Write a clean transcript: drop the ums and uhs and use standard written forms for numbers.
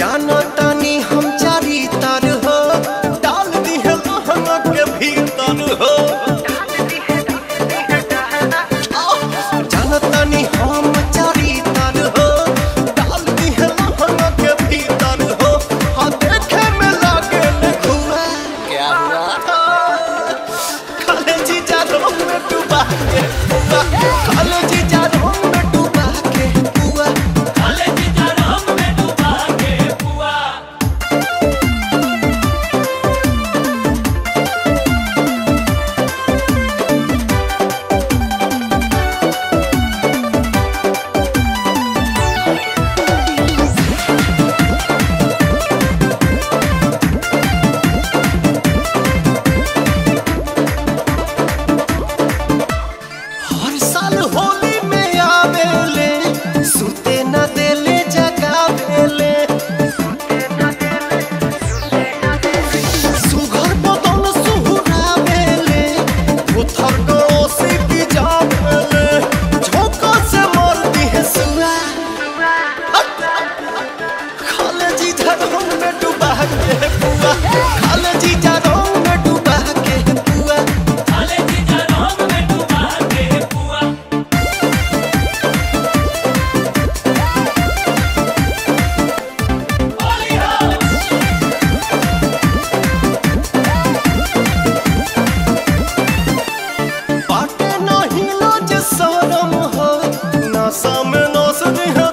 जानो तानी हम चारी तार हो, डाल दी है लहंगा के भीतर हो। जानो तानी हम चारी तार हो, डाल दी है लहंगा के भीतर हो। हाँ देखे में लागे खुआ, क्या हुआ? खाले जीजा रोम में डूबा के बुआ, खाले जीजा रोम में डूबा के बुआ, खाले जीजा रोम में डूबा के बुआ। हर साल होली में आवेले, सुते न देले जगावेले। सुघर बदन सुहुरावेले, उथर गोसी की जावेले। झोंका से मारती है सुआ, खाले जीजा रोम में डूबा के बुआ, खाले जीजा रोम में डूबा के बुआ, खाले जीजा रोम में डूबा के बुआ। बाटे नहीं लाज शरम हो, नशा में नाच दी है